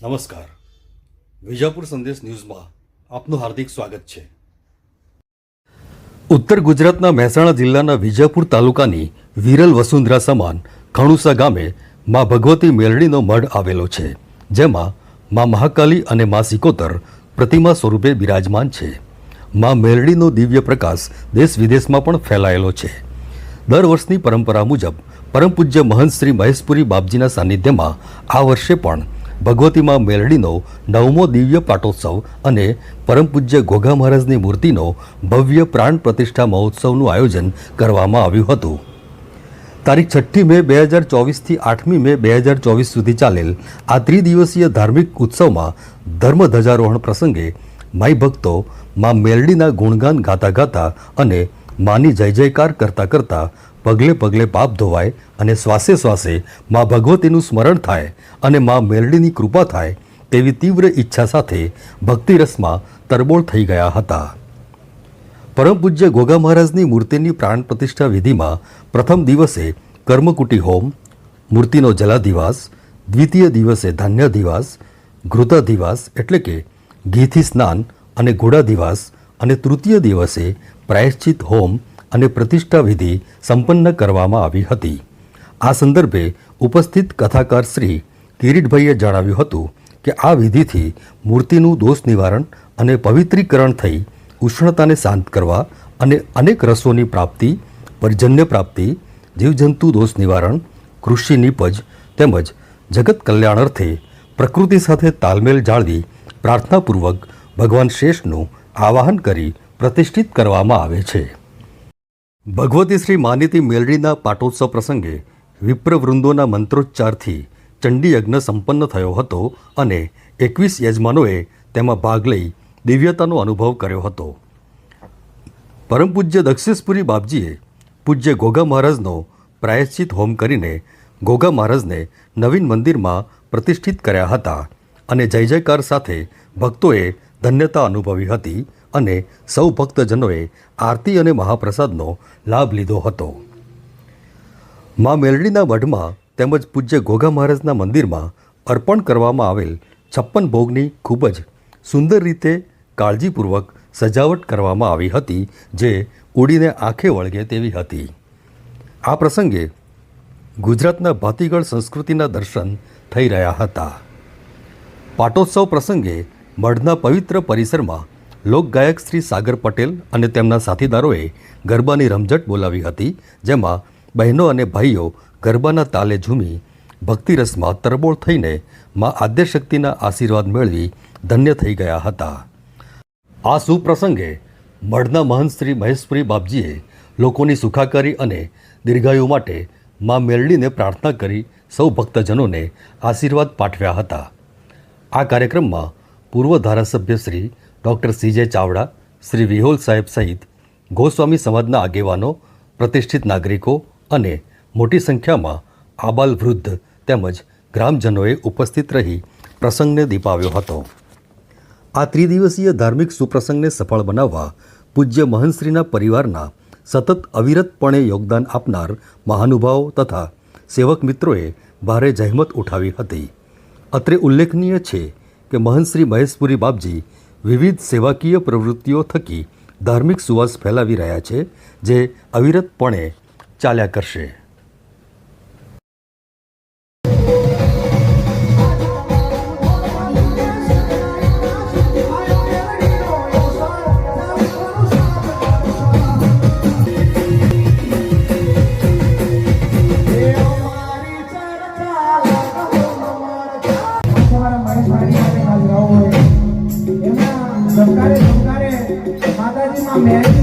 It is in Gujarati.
નમસ્કાર. વિજાપુર સંદેશ ન્યૂઝમાં આપનું હાર્દિક સ્વાગત છે. ઉત્તર ગુજરાતના મહેસાણા જિલ્લાના વિજાપુર તાલુકાની વિરલ વસુંધરા સમાન ખણુસા ગામે મા ભગવતી મેલડીનો મઢ આવેલો છે, જેમાં મા મહાકાલી અને મા સિકોતર પ્રતિમા સ્વરૂપે બિરાજમાન છે. મા મેલડીનો દિવ્ય પ્રકાશ દેશ વિદેશમાં પણ ફેલાયેલો છે. દર વર્ષની પરંપરા મુજબ પરમ પૂજ્ય મહંત શ્રી મહેશપુરી બાપજીના સાનિધ્યમાં આ વર્ષે પણ ભગવતીમાં મેલડીનો 9મો દિવ્ય પાટોત્સવ અને પરમ પૂજ્ય ઘોઘા મહારાજની મૂર્તિનો ભવ્ય પ્રાણ પ્રતિષ્ઠા મહોત્સવનું આયોજન કરવામાં આવ્યું હતું. તારીખ 6 મે 2024થી 8મી મે 2024 સુધી ચાલેલ આ ત્રિદિવસીય ધાર્મિક ઉત્સવમાં ધર્મ ધ્વજારોહણ પ્રસંગે માઈ ભક્તો મા મેલડીના ગુણગાન ગાતા ગાતા અને માની જય જયકાર કરતા કરતા પગલે પગલે પાપ ધોવાય અને શ્વાસે શ્વાસે મા ભગવતીનું સ્મરણ થાય અને મા મેલડીની કૃપા થાય તેવી તીવ્ર ઈચ્છા સાથે ભક્તિરસમાં તરબોળ થઈ ગયા હતા. પરમ પૂજ્ય ઘોઘા મહારાજની મૂર્તિની પ્રાણ પ્રતિષ્ઠા વિધિમાં પ્રથમ દિવસે કર્મકુટી હોમ, મૂર્તિનો જલાધિવાસ, દ્વિતીય દિવસે ધાન્યાધિવાસ, ઘૃતાધિવાસ એટલે કે ઘીથી સ્નાન અને ઘોડાધિવાસ અને તૃતીય દિવસે પ્રાયશ્ચિત હોમ અને પ્રતિષ્ઠા વિધિ સંપન્ન કરવામાં આવી હતી. આ સંદર્ભે ઉપસ્થિત કથાકાર શ્રી કિરીટભાઈએ જણાવ્યું હતું કે આ વિધિથી મૂર્તિનું દોષ નિવારણ અને પવિત્રીકરણ થઈ ઉષ્ણતાને શાંત કરવા અને અનેક રસોની પ્રાપ્તિ, પર્જન્ય પ્રાપ્તિ, જીવજંતુ દોષ નિવારણ, કૃષિ નિપજ તેમજ જગત કલ્યાણ અર્થે પ્રકૃતિ સાથે તાલમેલ જાળવી પ્રાર્થનાપૂર્વક ભગવાન શેષનું આવાહન કરી પ્રતિષ્ઠિત કરવામાં આવે છે. ભગવતી શ્રી માનીતી મેલડીના પાટોત્સવ પ્રસંગે વિપ્રવૃંદોના મંત્રોચ્ચારથી ચંડી યજ્ઞ સંપન્ન થયો હતો અને 21 યજમાનોએ તેમાં ભાગ લઈ દિવ્યતાનો અનુભવ કર્યો હતો. પરમ પૂજ્ય દક્ષેશપુરી બાપજીએ પૂજ્ય ઘોઘા મહારાજનો પ્રાયશ્ચિત હોમ કરીને ઘોઘા મહારાજને નવીન મંદિરમાં પ્રતિષ્ઠિત કર્યા હતા અને જય જયકાર સાથે ભક્તોએ ધન્યતા અનુભવી હતી અને સૌ ભક્તજનોએ આરતી અને મહાપ્રસાદનો લાભ લીધો હતો. મા મેલડીના મઢમાં તેમજ પૂજ્ય ઘોઘા મહારાજના મંદિરમાં અર્પણ કરવામાં આવેલ 56 ભોગની ખૂબ જ સુંદર રીતે કાળજીપૂર્વક સજાવટ કરવામાં આવી હતી, જે ઉડીને આંખે વળગે તેવી હતી. આ પ્રસંગે ગુજરાતના ભાતીગળ સંસ્કૃતિના દર્શન થઈ રહ્યા હતા. પાટોત્સવ પ્રસંગે મઢના પવિત્ર પરિસરમાં લોકગાયક શ્રી સાગર પટેલ અને તેમના સાથીદારોએ ગરબાની રમઝટ બોલાવી હતી, જેમાં બહેનો અને ભાઈઓ ગરબાના તાલે ઝૂમી ભક્તિરસમાં તરબોળ થઈને મા આદ્યશક્તિના આશીર્વાદ મેળવી ધન્ય થઈ ગયા હતા. આ સુપ્રસંગે મઢના મહંત શ્રી મહેશપુરી બાપજીએ લોકોની સુખાકારી અને દીર્ઘાયુ માટે મા મેલડીને પ્રાર્થના કરી સૌ ભક્તજનોને આશીર્વાદ પાઠવ્યા હતા. આ કાર્યક્રમમાં પૂર્વ ધારાસભ્ય શ્રી ડૉક્ટર CJ ચાવડા, શ્રી વિહોલ સાહેબ સહિત ગોસ્વામી સમાજના આગેવાનો, પ્રતિષ્ઠિત નાગરિકો અને મોટી સંખ્યામાં આબાલ વૃદ્ધ તેમજ ગ્રામજનોએ ઉપસ્થિત રહી પ્રસંગને દીપાવ્યો હતો. આ ત્રિદિવસીય ધાર્મિક સુપ્રસંગને સફળ બનાવવા પૂજ્ય મહંતશ્રીના પરિવારના સતત અવિરતપણે યોગદાન આપનાર મહાનુભાવો તથા સેવક મિત્રોએ ભારે જહેમત ઉઠાવી હતી. અત્રે ઉલ્લેખનીય છે કે મહંતશ્રી મહેશપુરી બાપજી વિવિધ સેવાકીય પ્રવૃત્તિઓ થકી ધાર્મિક સુવાસ ફેલાવી રહ્યા છે, જે અવિરતપણે ચાલ્યા કરશે. સરકારે માતાજીમાં મેરેજ